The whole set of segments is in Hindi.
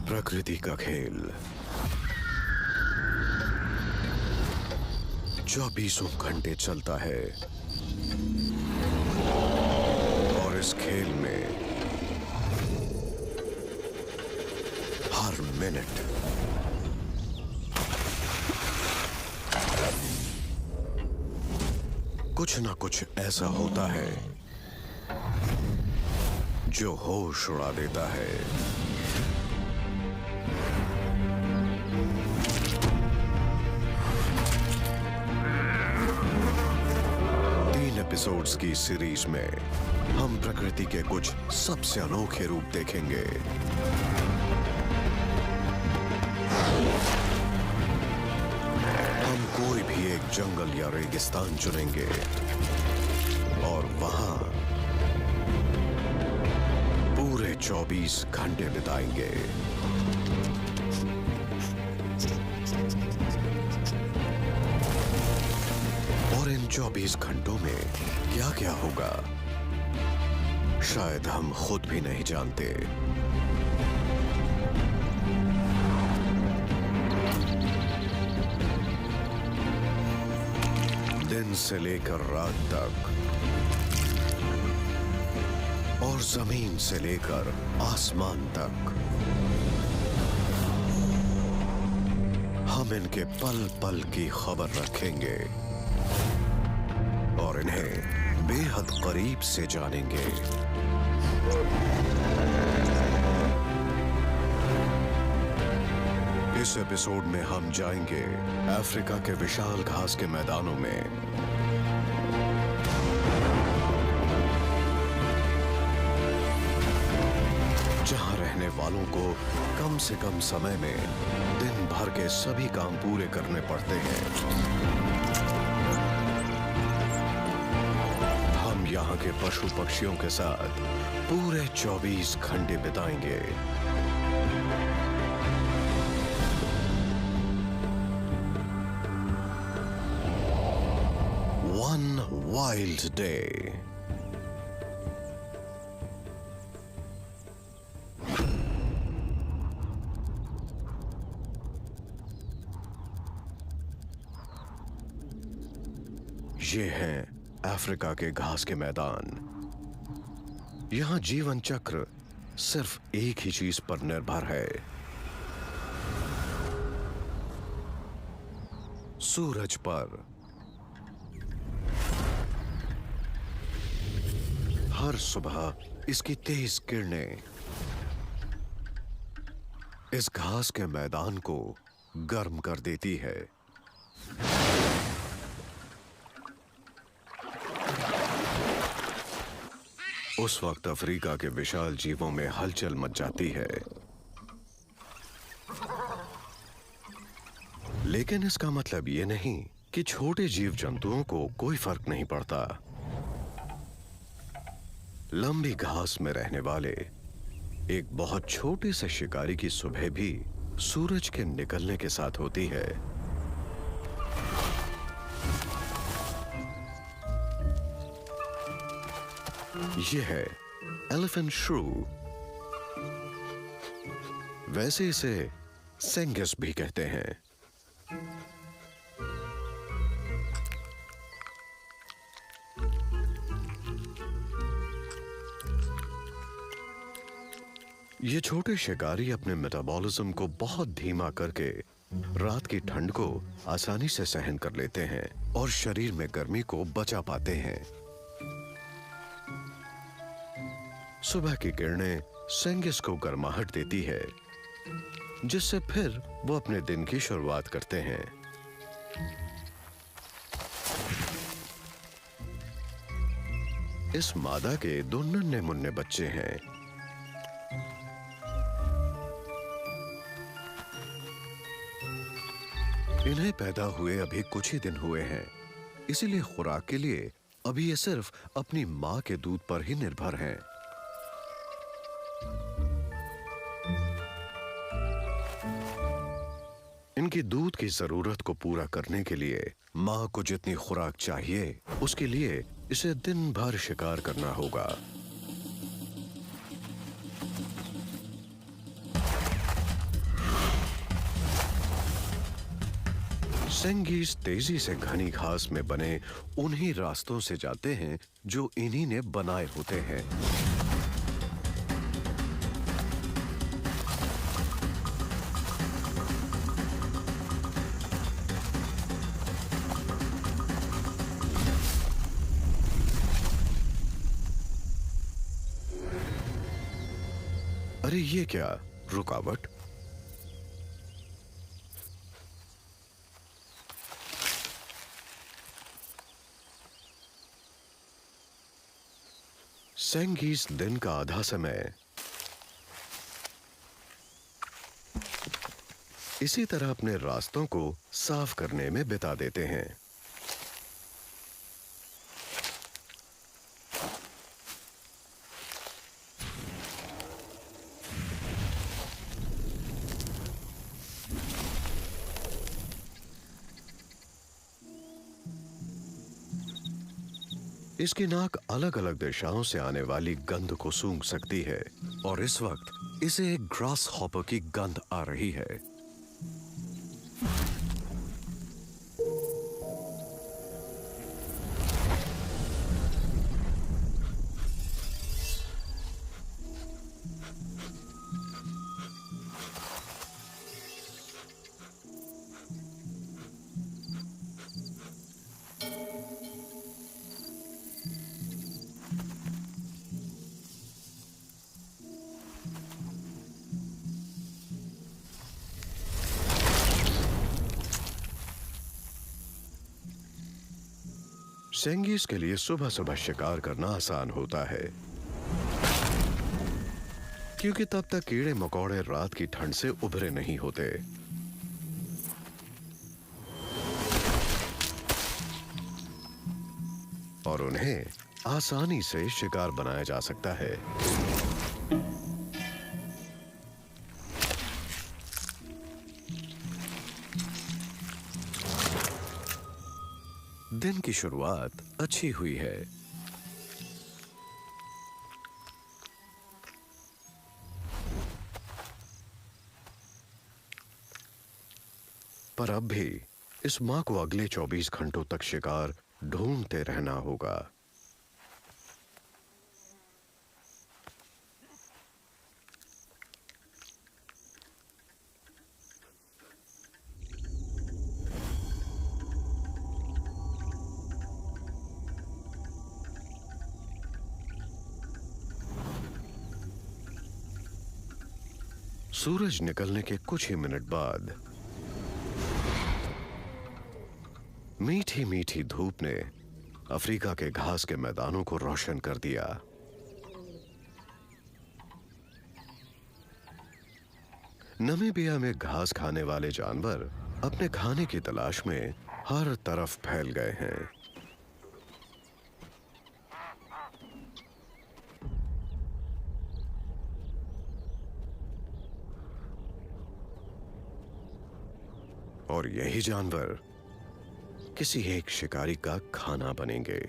प्रकृति का खेल 24 घंटे चलता है और इस खेल में हर मिनट कुछ ना कुछ ऐसा होता है जो होश उड़ा देता है। 3 एपिसोड्स की सीरीज में हम प्रकृति के कुछ सबसे अनोखे रूप देखेंगे। हम कोई भी एक जंगल या रेगिस्तान चुनेंगे और वहां पूरे 24 घंटे बिताएंगे। और इन 24 घंटों में क्या क्या होगा शायद हम खुद भी नहीं जानते। दिन से लेकर रात तक और जमीन से लेकर आसमान तक हम इनके पल पल की खबर रखेंगे और इन्हें बेहद करीब से जानेंगे। इस एपिसोड में हम जाएंगे अफ्रीका के विशाल घास के मैदानों में। जहां रहने वालों को कम से कम समय में दिन भर के सभी काम पूरे करने पड़ते हैं। हम यहाँ के पशु पक्षियों के साथ पूरे 24 घंटे बिताएंगे। One wild day. ये हैं अफ्रीका के घास के मैदान। यहां जीवन चक्र सिर्फ एक ही चीज पर निर्भर है, सूरज पर। हर सुबह इसकी तेज किरणें इस घास के मैदान को गर्म कर देती है। उस वक्त अफ्रीका के विशाल जीवों में हलचल मच जाती है। लेकिन इसका मतलब ये नहीं कि छोटे जीव जंतुओं को कोई फर्क नहीं पड़ता। लंबी घास में रहने वाले एक बहुत छोटे से शिकारी की सुबह भी सूरज के निकलने के साथ होती है। यह है एलिफेंट श्रू। वैसे इसे सेंगस भी कहते हैं। ये छोटे शिकारी अपने मेटाबॉलिज्म को बहुत धीमा करके रात की ठंड को आसानी से सहन कर लेते हैं और शरीर में गर्मी को बचा पाते हैं। सुबह की किरणें सेंगिस को गर्माहट देती है, जिससे फिर वो अपने दिन की शुरुआत करते हैं। इस मादा के 2 नन्हे मुन्ने बच्चे हैं। इन्हें पैदा हुए अभी कुछ ही दिन हुए हैं, इसीलिए खुराक के लिए अभी ये सिर्फ अपनी मां के दूध पर ही निर्भर हैं। इनकी दूध की जरूरत को पूरा करने के लिए मां को जितनी खुराक चाहिए, उसके लिए इसे दिन भर शिकार करना होगा। सेंगीज तेजी से घनी घास में बने उन्हीं रास्तों से जाते हैं जो इन्हीं ने बनाए होते हैं। अरे ये क्या रुकावट? सेंगीज दिन का आधा समय इसी तरह अपने रास्तों को साफ करने में बिता देते हैं। इसकी नाक अलग अलग दिशाओं से आने वाली गंध को सूंघ सकती है और इस वक्त इसे एक ग्रास हॉपर की गंध आ रही है। सेंगीज के लिए सुबह सुबह शिकार करना आसान होता है क्योंकि तब तक कीड़े मकोड़े रात की ठंड से उभरे नहीं होते। और उन्हें आसानी से शिकार बनाया जा सकता है। दिन की शुरुआत अच्छी हुई है। पर अब भी इस मां को अगले 24 घंटों तक शिकार ढूंढते रहना होगा। सूरज निकलने के कुछ ही मिनट बाद मीठी मीठी धूप ने अफ्रीका के घास के मैदानों को रोशन कर दिया। नमीबिया में घास खाने वाले जानवर अपने खाने की तलाश में हर तरफ फैल गए हैं। और यही जानवर किसी एक शिकारी का खाना बनेंगे।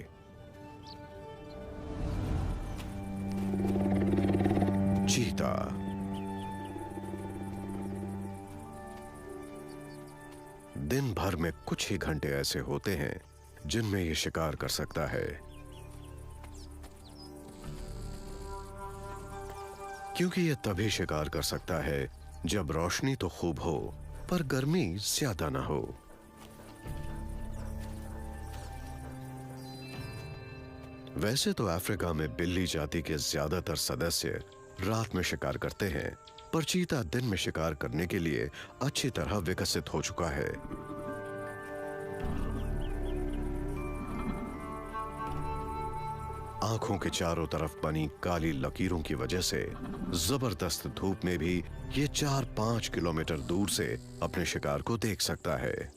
चीता। दिन भर में कुछ ही घंटे ऐसे होते हैं जिनमें यह शिकार कर सकता है, क्योंकि यह तभी शिकार कर सकता है जब रोशनी तो खूब हो पर गर्मी ज्यादा ना हो। वैसे तो अफ्रीका में बिल्ली जाति के ज्यादातर सदस्य रात में शिकार करते हैं, पर चीता दिन में शिकार करने के लिए अच्छी तरह विकसित हो चुका है। आंखों के चारों तरफ बनी काली लकीरों की वजह से जबरदस्त धूप में भी ये 4-5 किलोमीटर दूर से अपने शिकार को देख सकता है।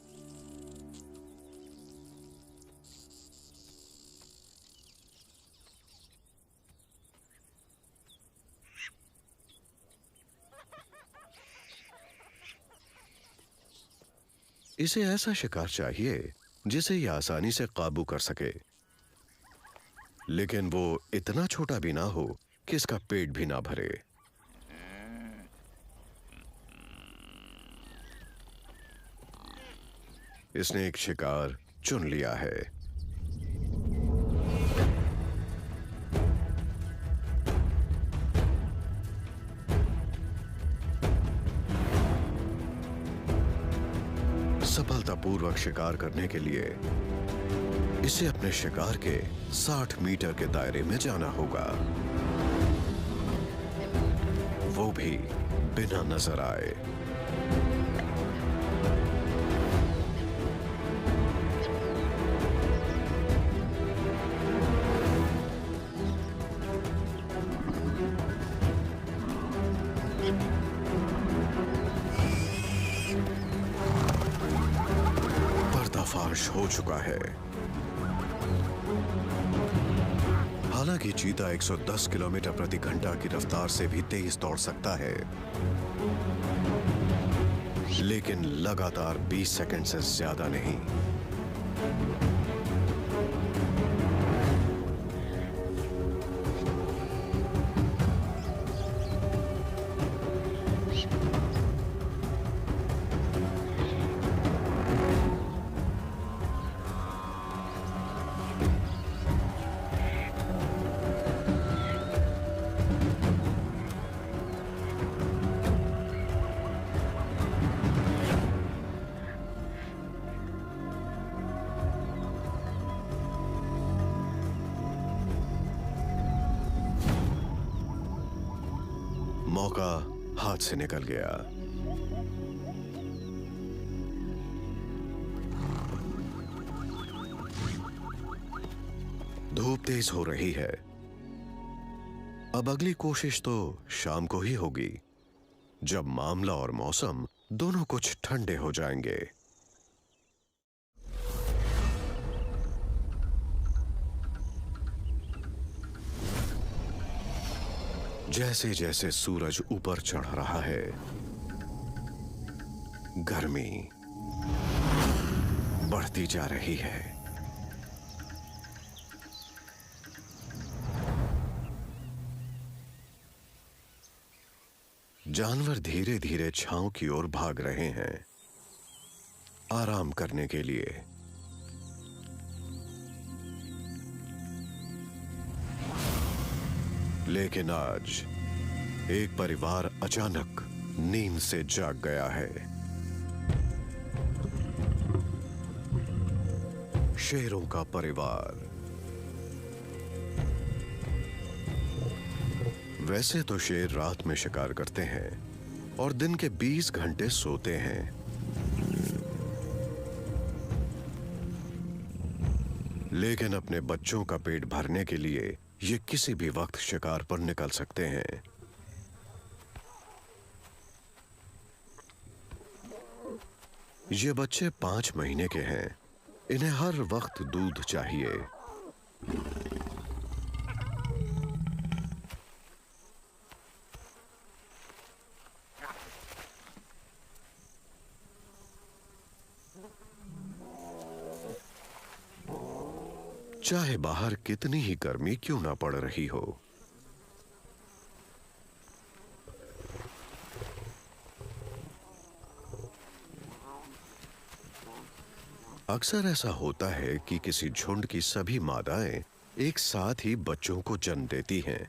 इसे ऐसा शिकार चाहिए जिसे यह आसानी से काबू कर सके, लेकिन वो इतना छोटा भी ना हो कि इसका पेट भी ना भरे। इसने एक शिकार चुन लिया है। सफलतापूर्वक शिकार करने के लिए इसे अपने शिकार के 60 मीटर के दायरे में जाना होगा, वो भी बिना नजर आए। पर्दाफाश हो चुका है। हालांकि चीता 110 किलोमीटर प्रति घंटा की रफ्तार से भी तेज दौड़ सकता है, लेकिन लगातार 20 सेकंड से ज्यादा नहीं। मौका हाथ से निकल गया। धूप तेज हो रही है। अब अगली कोशिश तो शाम को ही होगी, जब मामला और मौसम दोनों कुछ ठंडे हो जाएंगे। जैसे जैसे सूरज ऊपर चढ़ रहा है, गर्मी बढ़ती जा रही है। जानवर धीरे धीरे छांव की ओर भाग रहे हैं, आराम करने के लिए। लेकिन आज एक परिवार अचानक नींद से जाग गया है। शेरों का परिवार। वैसे तो शेर रात में शिकार करते हैं और दिन के 20 घंटे सोते हैं, लेकिन अपने बच्चों का पेट भरने के लिए ये किसी भी वक्त शिकार पर निकल सकते हैं। ये बच्चे 5 महीने के हैं। इन्हें हर वक्त दूध चाहिए। चाहे बाहर कितनी ही गर्मी क्यों ना पड़ रही हो। अक्सर ऐसा होता है कि किसी झुंड की सभी मादाएं एक साथ ही बच्चों को जन्म देती हैं,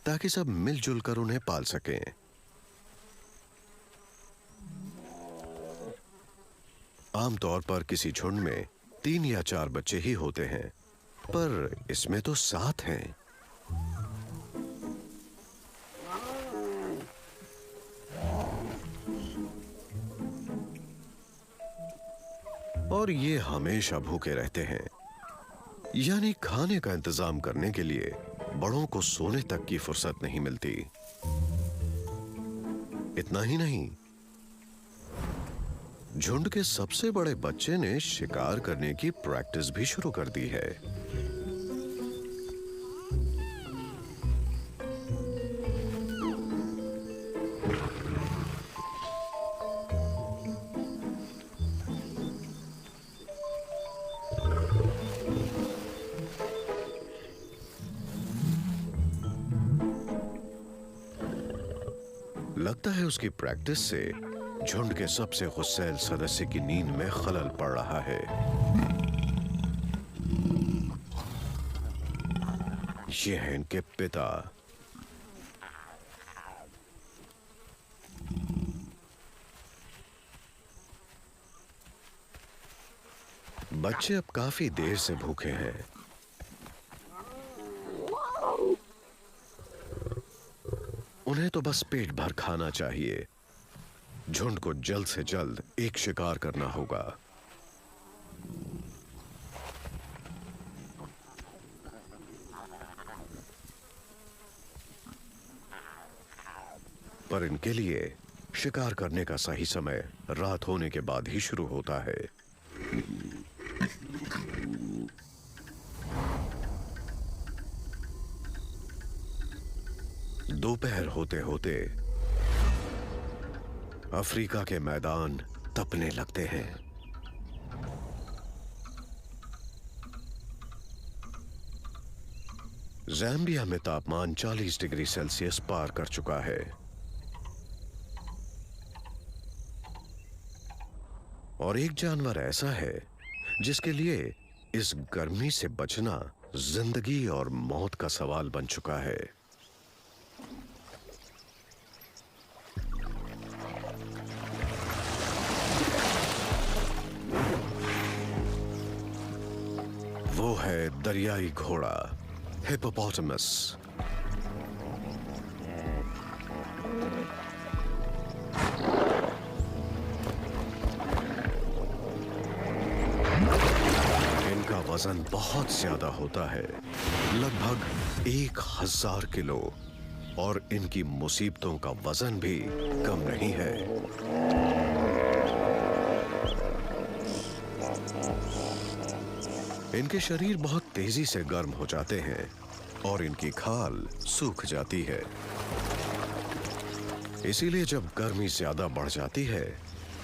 ताकि सब मिलजुल कर उन्हें पाल सकें। आमतौर पर किसी झुंड में 3 या 4 बच्चे ही होते हैं, पर इसमें तो 7 हैं। और ये हमेशा भूखे रहते हैं, यानी खाने का इंतजाम करने के लिए बड़ों को सोने तक की फुर्सत नहीं मिलती। इतना ही नहीं, झुंड के सबसे बड़े बच्चे ने शिकार करने की प्रैक्टिस भी शुरू कर दी है। लगता है उसकी प्रैक्टिस से झुंड के सबसे गुस्सैल सदस्य की नींद में खलल पड़ रहा है। ये हैं इनके पिता। बच्चे अब काफी देर से भूखे हैं। उन्हें तो बस पेट भर खाना चाहिए। झुंड को जल्द से जल्द एक शिकार करना होगा। पर इनके लिए शिकार करने का सही समय रात होने के बाद ही शुरू होता है। दोपहर होते होते अफ्रीका के मैदान तपने लगते हैं। ज़ाम्बिया में तापमान 40 डिग्री सेल्सियस पार कर चुका है। और एक जानवर ऐसा है जिसके लिए इस गर्मी से बचना जिंदगी और मौत का सवाल बन चुका है। वो है दरियाई घोड़ा, हिप्पोपोटामस। इनका वजन बहुत ज्यादा होता है, लगभग 1000 किलो, और इनकी मुसीबतों का वजन भी कम नहीं है। इनके शरीर बहुत तेजी से गर्म हो जाते हैं और इनकी खाल सूख जाती है। इसीलिए जब गर्मी ज्यादा बढ़ जाती है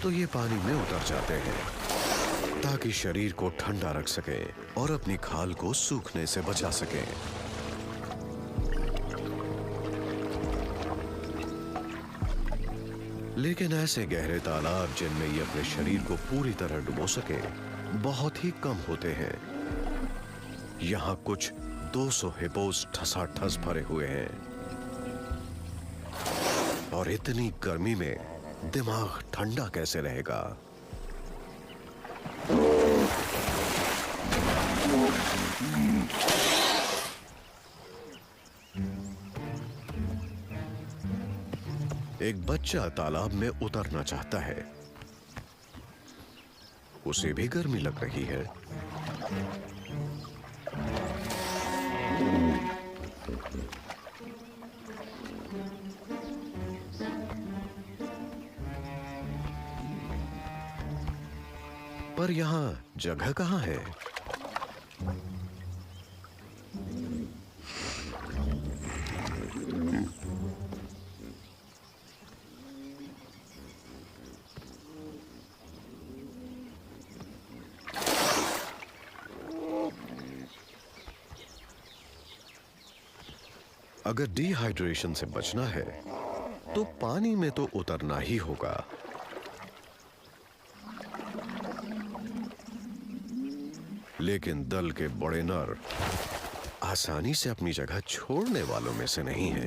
तो ये पानी में उतर जाते हैं ताकि शरीर को ठंडा रख सकें और अपनी खाल को सूखने से बचा सकें। लेकिन ऐसे गहरे तालाब जिनमें ये अपने शरीर को पूरी तरह डुबो सके बहुत ही कम होते हैं। यहाँ कुछ 200 हिप्पोस ठसाठस भरे हुए हैं और इतनी गर्मी में दिमाग ठंडा कैसे रहेगा। एक बच्चा तालाब में उतरना चाहता है। उसे भी गर्मी लग रही है। पर यहां जगह कहां है? अगर डिहाइड्रेशन से बचना है तो पानी में तो उतरना ही होगा। लेकिन दल के बड़े नर आसानी से अपनी जगह छोड़ने वालों में से नहीं है।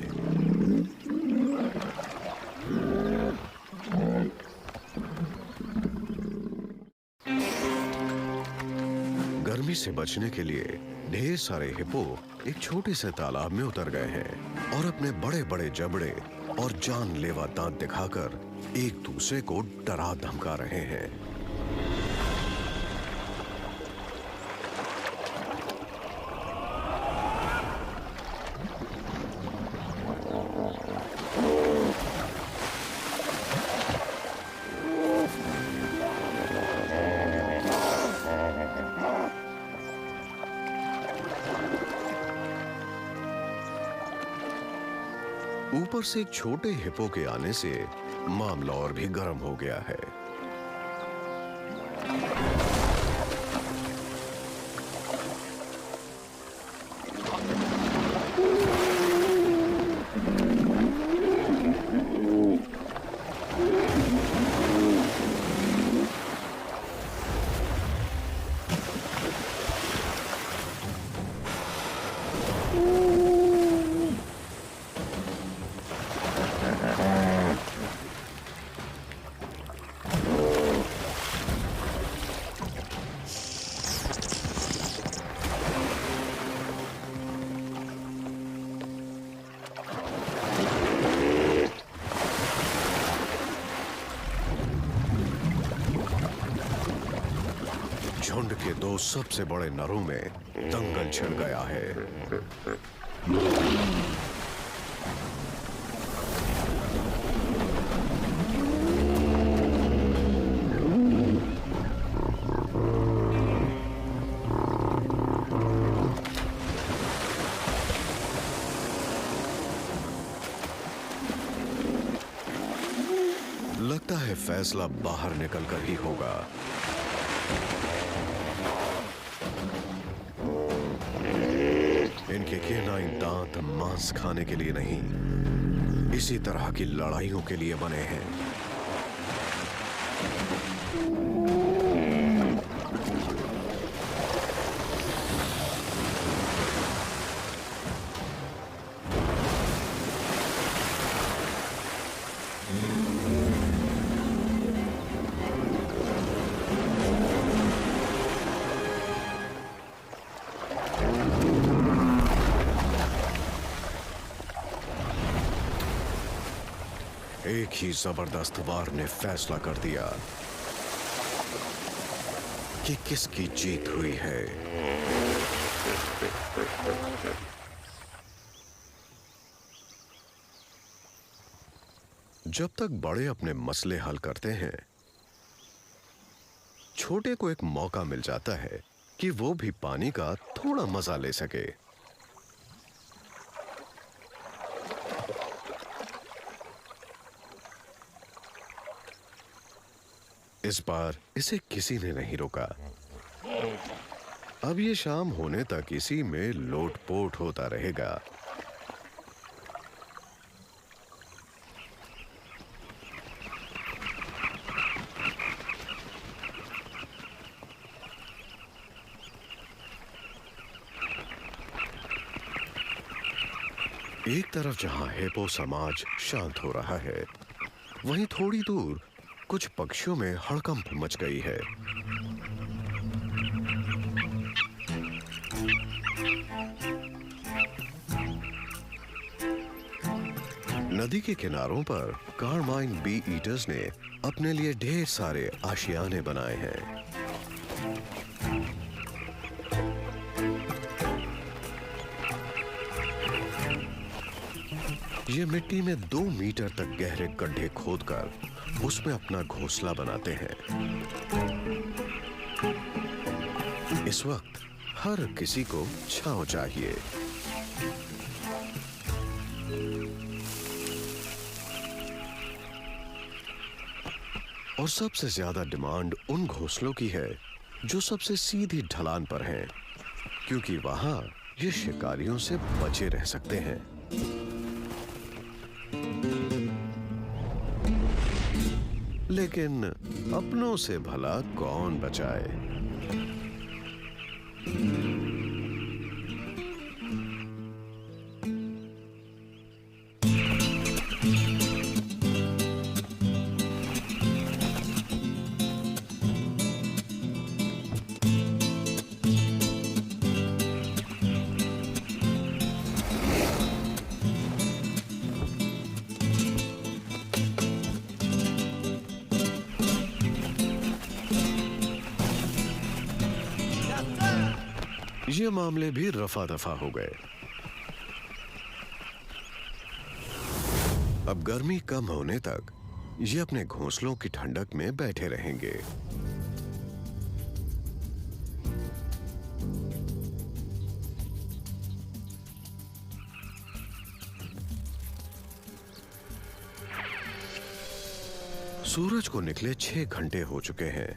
गर्मी से बचने के लिए ढेर सारे हिप्पो एक छोटे से तालाब में उतर गए हैं और अपने बड़े बड़े जबड़े और जानलेवा दांत दिखाकर एक दूसरे को डरा धमका रहे हैं। ऊपर से एक छोटे हिप्पो के आने से मामला और भी गर्म हो गया है। के दो सबसे बड़े नरों में दंगल छिड़ गया है। लगता है फैसला बाहर निकलकर ही होगा। इनके केनाइन दांत मांस खाने के लिए नहीं, इसी तरह की लड़ाइयों के लिए बने हैं। एक ही जबरदस्त वार ने फैसला कर दिया कि किसकी जीत हुई है। जब तक बड़े अपने मसले हल करते हैं, छोटे को एक मौका मिल जाता है कि वो भी पानी का थोड़ा मजा ले सके। इस बार इसे किसी ने नहीं रोका। अब ये शाम होने तक इसी में लोटपोट होता रहेगा। एक तरफ जहां हिप्पो समाज शांत हो रहा है, वहीं थोड़ी दूर कुछ पक्षियों में हड़कंप मच गई है। नदी के किनारों पर कार्माइन बी ईटर्स ने अपने लिए ढेर सारे आशियाने बनाए हैं। ये मिट्टी में 2 मीटर तक गहरे गड्ढे खोदकर उसमें अपना घोंसला बनाते हैं। इस वक्त हर किसी को छांव चाहिए। और सबसे ज्यादा डिमांड उन घोंसलों की है जो सबसे सीधी ढलान पर हैं, क्योंकि वहां ये शिकारियों से बचे रह सकते हैं। लेकिन अपनों से भला कौन बचाए। ये मामले भी रफा दफा हो गए। अब गर्मी कम होने तक ये अपने घोंसलों की ठंडक में बैठे रहेंगे। सूरज को निकले 6 घंटे हो चुके हैं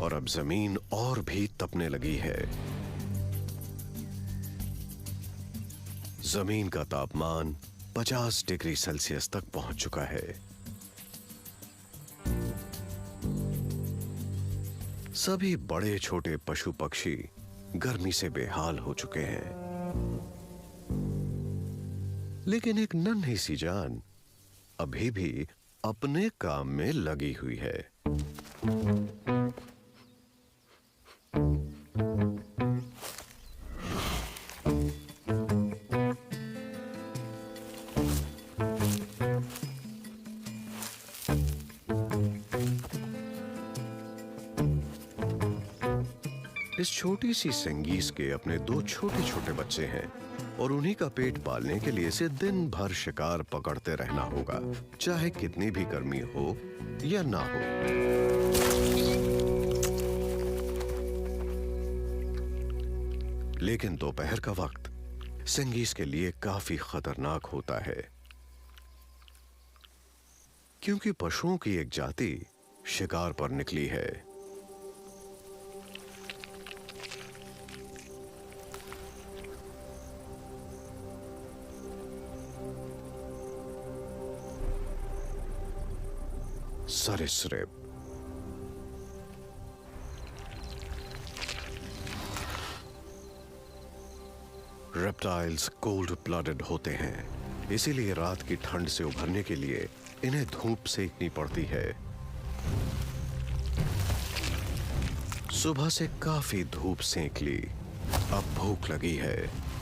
और अब जमीन और भी तपने लगी है। जमीन का तापमान 50 डिग्री सेल्सियस तक पहुंच चुका है। सभी बड़े छोटे पशु पक्षी गर्मी से बेहाल हो चुके हैं, लेकिन एक नन्ही सी जान अभी भी अपने काम में लगी हुई है। इस छोटी सी सेंगीज के अपने दो छोटे छोटे बच्चे हैं और उन्हीं का पेट पालने के लिए इसे दिन भर शिकार पकड़ते रहना होगा, चाहे कितनी भी गर्मी हो या ना हो। लेकिन दोपहर का वक्त सेंगीज के लिए काफी खतरनाक होता है, क्योंकि पशुओं की एक जाति शिकार पर निकली है। सरीसृप। रेप्टाइल्स कोल्ड ब्लडेड होते हैं, इसीलिए रात की ठंड से उभरने के लिए इन्हें धूप सेकनी पड़ती है। सुबह से काफी धूप सेक ली, अब भूख लगी है।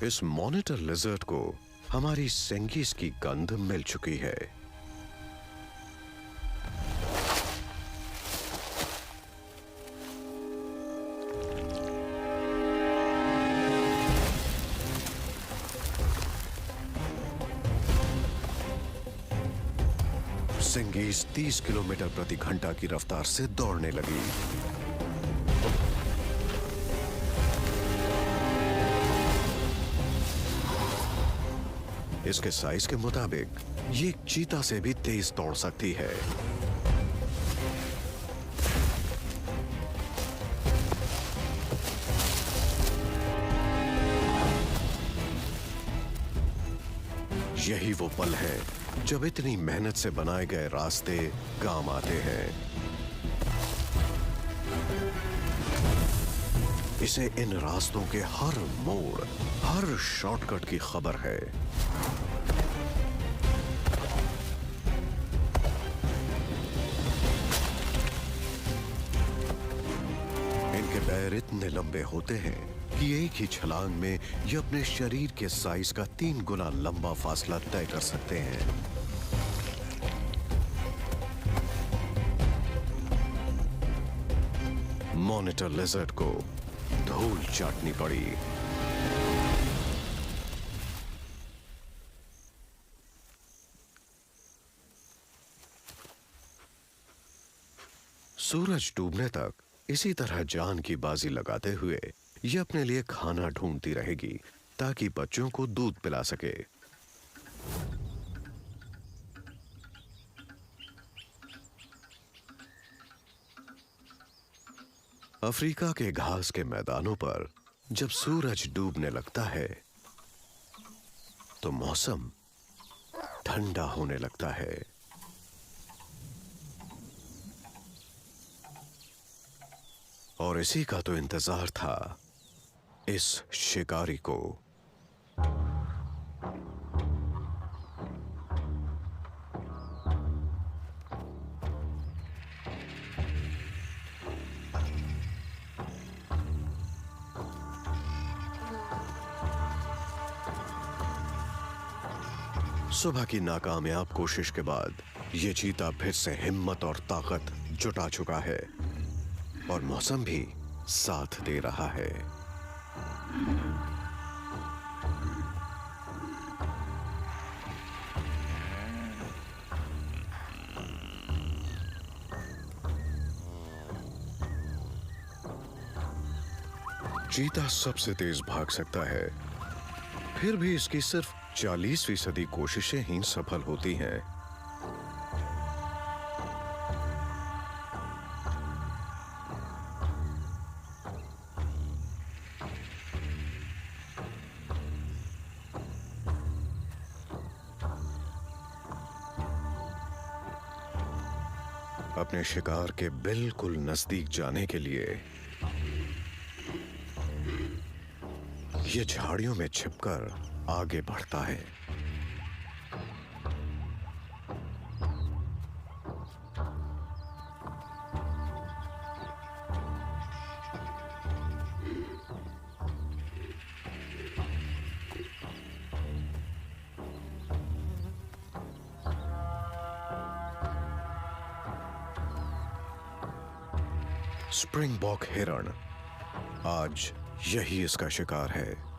इस मॉनिटर लिजर्ड को हमारी सेंगीज की गंध मिल चुकी है। सेंगीज 30 किलोमीटर प्रति घंटा की रफ्तार से दौड़ने लगी। इसके साइज के मुताबिक ये एक चीता से भी तेज दौड़ सकती है। यही वो पल है जब इतनी मेहनत से बनाए गए रास्ते काम आते हैं। इसे इन रास्तों के हर मोड़, हर शॉर्टकट की खबर है। इनके पैर इतने लंबे होते हैं कि एक ही छलांग में ये अपने शरीर के साइज का 3 गुना लंबा फासला तय कर सकते हैं। मॉनिटर लिजर्ड को धूल चाटनी पड़ी। सूरज डूबने तक इसी तरह जान की बाजी लगाते हुए ये अपने लिए खाना ढूंढती रहेगी ताकि बच्चों को दूध पिला सके। अफ्रीका के घास के मैदानों पर जब सूरज डूबने लगता है तो मौसम ठंडा होने लगता है। और इसी का तो इंतजार था इस शिकारी को। सुबह की नाकामयाब कोशिश के बाद ये चीता फिर से हिम्मत और ताकत जुटा चुका है और मौसम भी साथ दे रहा है। चीता सबसे तेज भाग सकता है, फिर भी इसकी सिर्फ 40% कोशिशें ही सफल होती हैं। अपने शिकार के बिल्कुल नजदीक जाने के लिए ये झाड़ियों में छिपकर आगे बढ़ता है। स्प्रिंगबॉक हिरण आज यही इसका शिकार है।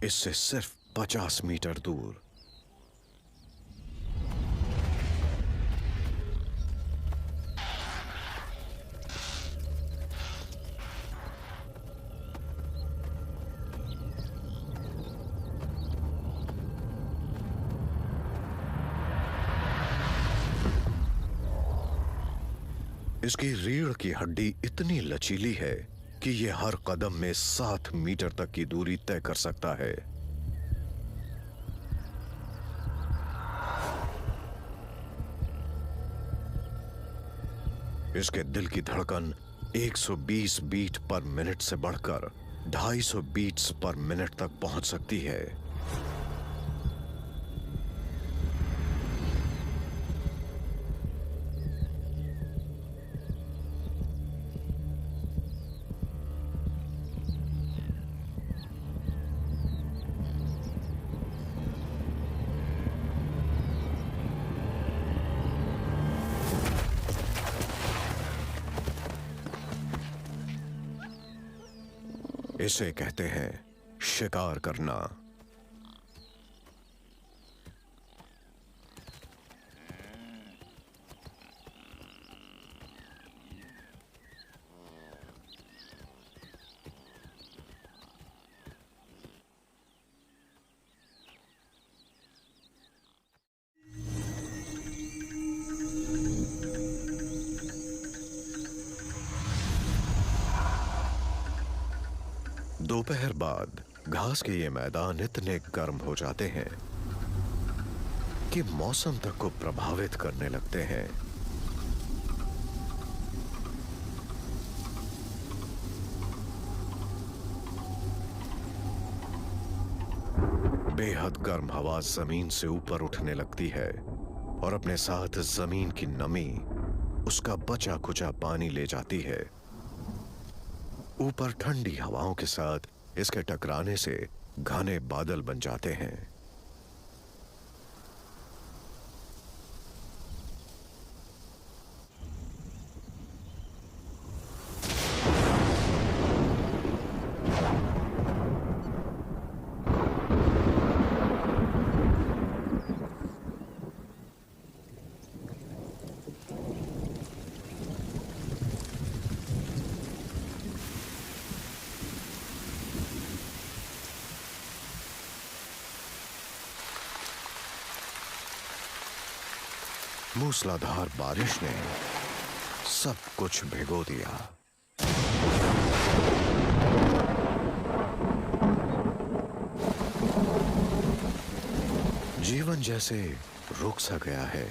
इससे सिर्फ 50 मीटर दूर इसकी रीढ़ की हड्डी इतनी लचीली है कि यह हर कदम में 7 मीटर तक की दूरी तय कर सकता है। इसके दिल की धड़कन 120 बीट पर मिनट से बढ़कर 250 बीट्स पर मिनट तक पहुंच सकती है। इसे कहते हैं शिकार करना। दोपहर बाद घास के ये मैदान इतने गर्म हो जाते हैं कि मौसम तक को प्रभावित करने लगते हैं। बेहद गर्म हवा जमीन से ऊपर उठने लगती है और अपने साथ जमीन की नमी, उसका बचा कुचा पानी ले जाती है। ऊपर ठंडी हवाओं के साथ इसके टकराने से घने बादल बन जाते हैं। मूसलाधार बारिश ने सब कुछ भिगो दिया। जीवन जैसे रुक सा गया है।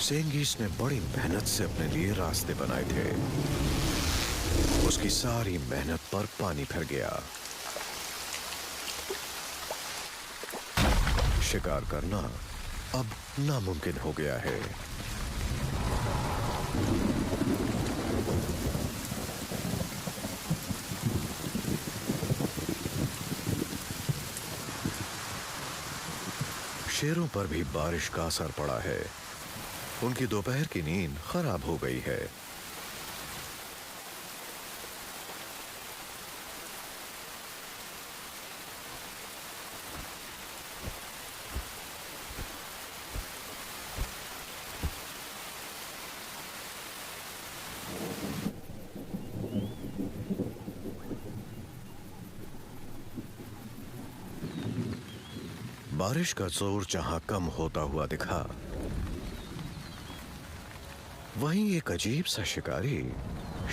सेंगीस ने बड़ी मेहनत से अपने लिए रास्ते बनाए थे। उसकी सारी मेहनत पर पानी फिर गया। शिकार करना अब नामुमकिन हो गया है। शेरों पर भी बारिश का असर पड़ा है। उनकी दोपहर की नींद खराब हो गई है। बारिश का जोर जहां कम होता हुआ दिखा, वहीं एक अजीब सा शिकारी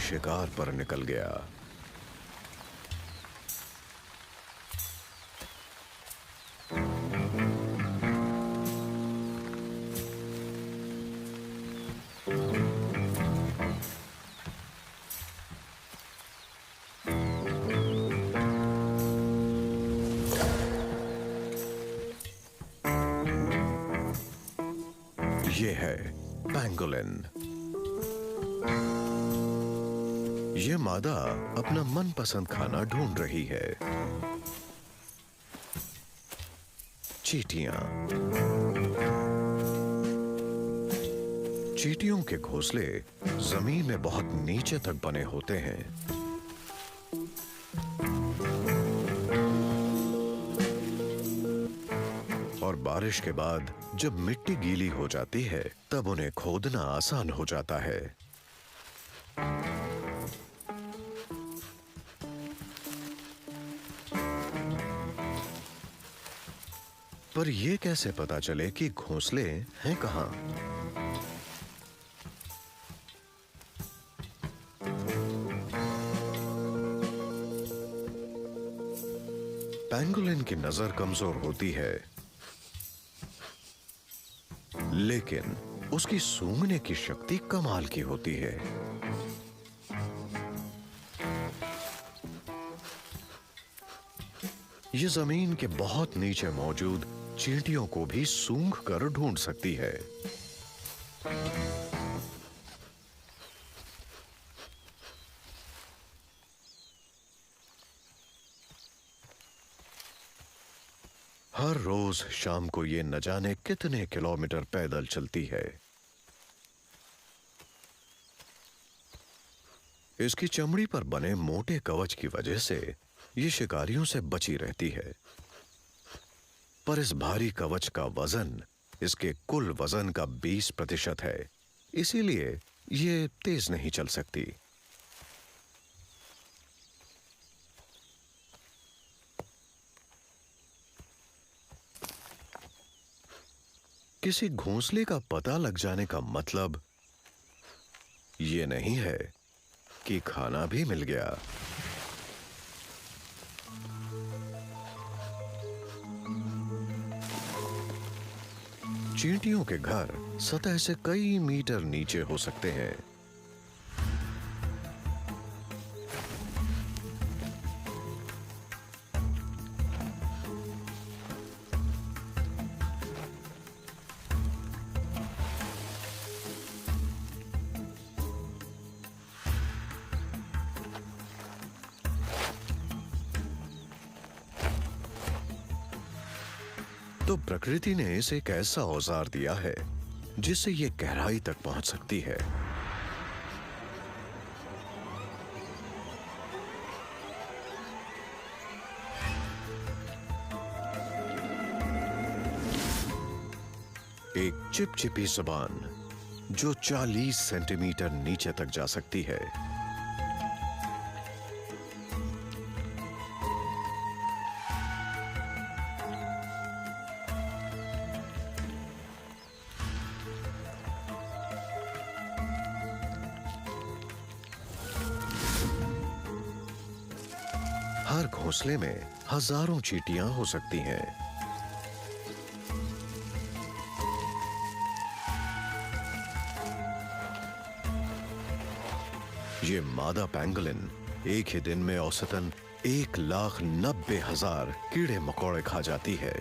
शिकार पर निकल गया। ये है पैंगोलिन। ये मादा अपना मनपसंद खाना ढूंढ रही है। चींटियां। चींटियों के घोंसले जमीन में बहुत नीचे तक बने होते हैं। और बारिश के बाद जब मिट्टी गीली हो जाती है, तब उन्हें खोदना आसान हो जाता है। पर यह कैसे पता चले कि घोंसले हैं कहां? पैंगोलिन की नजर कमजोर होती है, लेकिन उसकी सूंघने की शक्ति कमाल की होती है। ये जमीन के बहुत नीचे मौजूद चींटियों को भी सूंघ कर ढूंढ सकती है। हर रोज शाम को ये न जाने कितने किलोमीटर पैदल चलती है। इसकी चमड़ी पर बने मोटे कवच की वजह से ये शिकारियों से बची रहती है। पर इस भारी कवच का वजन इसके कुल वजन का 20% है, इसीलिए ये तेज नहीं चल सकती। किसी घोंसले का पता लग जाने का मतलब ये नहीं है कि खाना भी मिल गया। चींटियों के घर सतह से कई मीटर नीचे हो सकते हैं। तो प्रकृति ने इसे एक ऐसा औजार दिया है जिससे ये गहराई तक पहुंच सकती है। एक चिपचिपी जबान जो 40 सेंटीमीटर नीचे तक जा सकती है। हर घोंसले में हजारों चींटियां हो सकती हैं। ये मादा पैंगोलिन एक ही दिन में औसतन 1,90,000 कीड़े मकोड़े खा जाती है।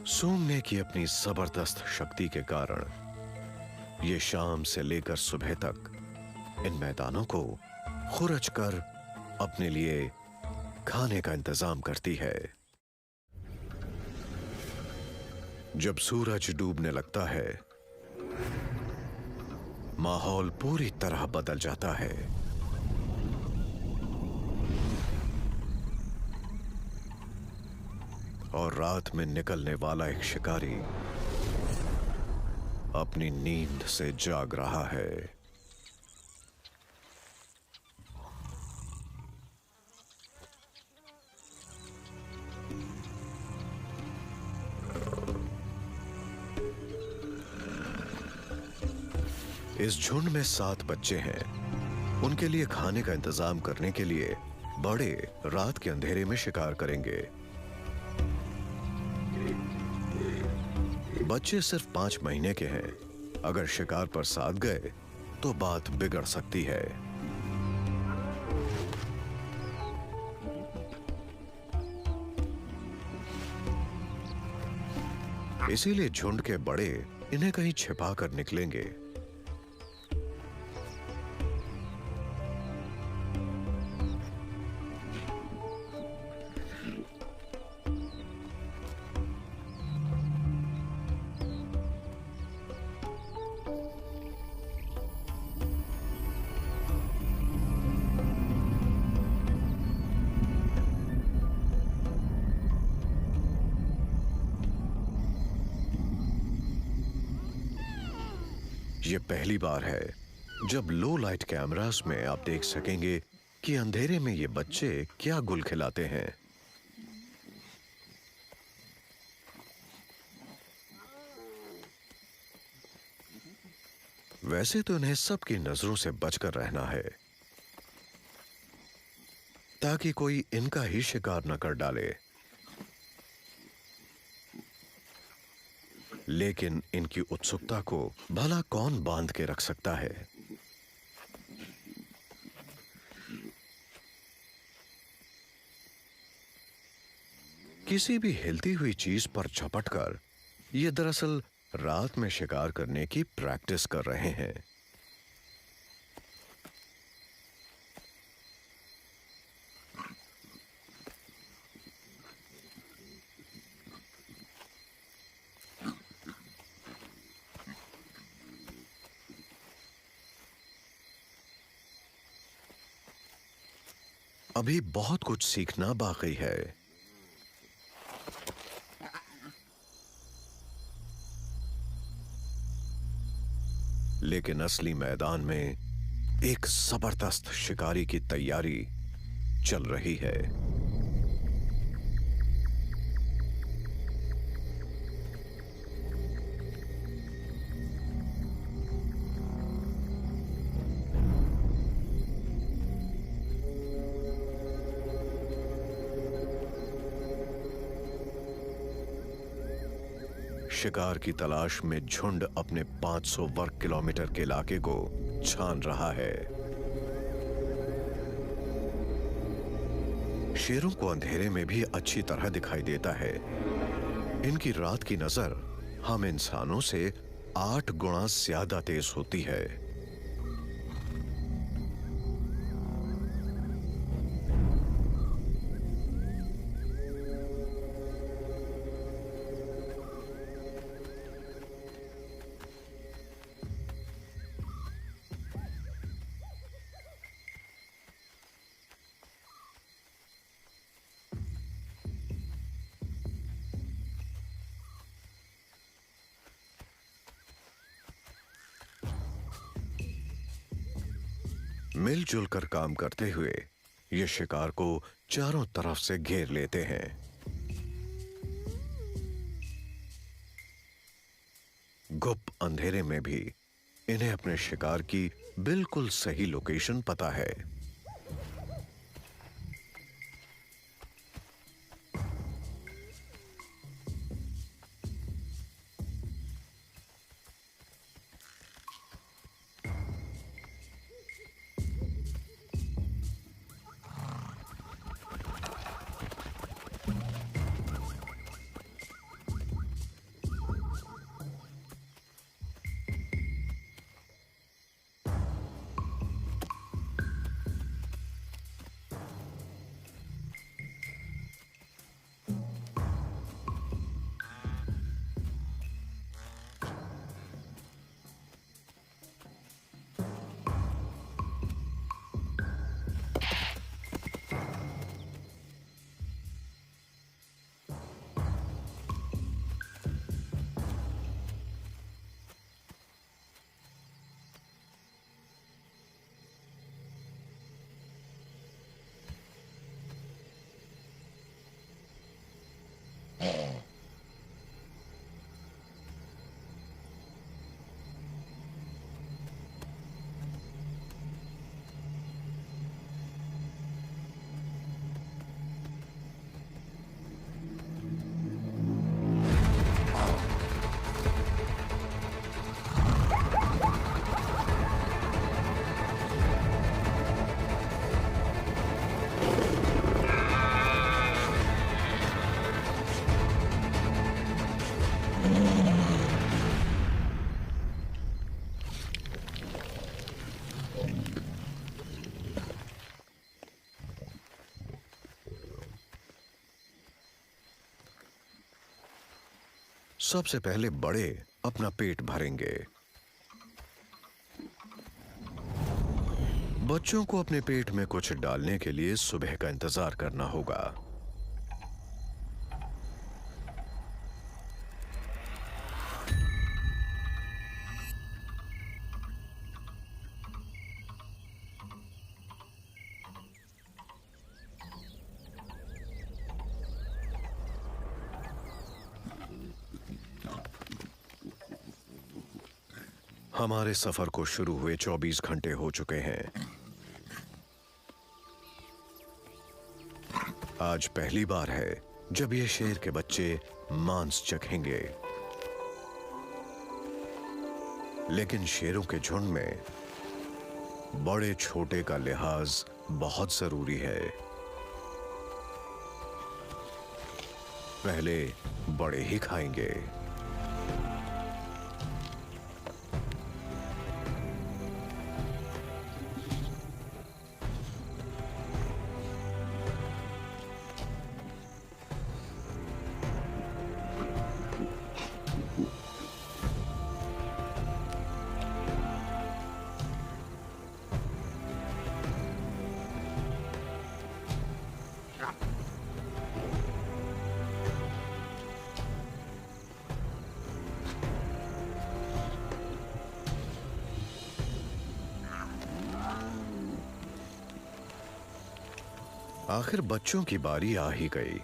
सूंघने की अपनी जबरदस्त शक्ति के कारण ये शाम से लेकर सुबह तक इन मैदानों को खुरच कर अपने लिए खाने का इंतजाम करती है। जब सूरज डूबने लगता है, माहौल पूरी तरह बदल जाता है। और रात में निकलने वाला एक शिकारी अपनी नींद से जाग रहा है। इस झुंड में 7 बच्चे हैं। उनके लिए खाने का इंतजाम करने के लिए बड़े रात के अंधेरे में शिकार करेंगे। बच्चे सिर्फ 5 महीने के हैं। अगर शिकार पर साथ गए तो बात बिगड़ सकती है। इसीलिए झुंड के बड़े इन्हें कहीं छिपा कर निकलेंगे। ये पहली बार है जब लो लाइट कैमरास में आप देख सकेंगे कि अंधेरे में ये बच्चे क्या गुल खिलाते हैं। वैसे तो इन्हें सबकी नजरों से बचकर रहना है ताकि कोई इनका ही शिकार न कर डाले, लेकिन इनकी उत्सुकता को भला कौन बांध के रख सकता है। किसी भी हिलती हुई चीज पर झपटकर ये दरअसल रात में शिकार करने की प्रैक्टिस कर रहे हैं। अभी बहुत कुछ सीखना बाकी है। लेकिन असली मैदान में एक जबरदस्त शिकारी की तैयारी चल रही है। शिकार की तलाश में झुंड अपने 500 वर्ग किलोमीटर के इलाके को छान रहा है। शेरों को अंधेरे में भी अच्छी तरह दिखाई देता है। इनकी रात की नजर हम इंसानों से 8 गुना ज्यादा तेज होती है। मिलजुल कर काम करते हुए ये शिकार को चारों तरफ से घेर लेते हैं। गुप्त अंधेरे में भी इन्हें अपने शिकार की बिल्कुल सही लोकेशन पता है। सबसे पहले बड़े अपना पेट भरेंगे। बच्चों को अपने पेट में कुछ डालने के लिए सुबह का इंतजार करना होगा। हमारे सफर को शुरू हुए 24 घंटे हो चुके हैं। आज पहली बार है जब ये शेर के बच्चे मांस चखेंगे। लेकिन शेरों के झुंड में बड़े छोटे का लिहाज बहुत जरूरी है। पहले बड़े ही खाएंगे। आखिर बच्चों की बारी आ ही गई।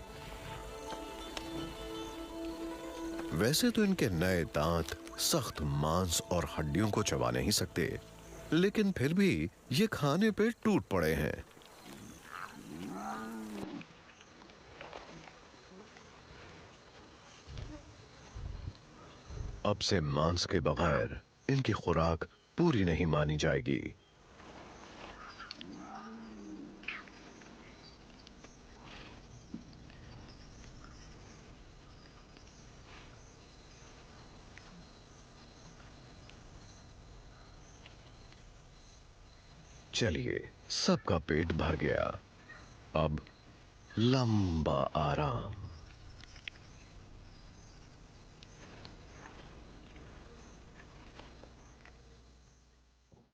वैसे तो इनके नए दांत सख्त मांस और हड्डियों को चबा नहीं सकते, लेकिन फिर भी ये खाने पे टूट पड़े हैं। अब से मांस के बगैर इनकी खुराक पूरी नहीं मानी जाएगी। चलिए, सबका पेट भर गया। अब लंबा आराम।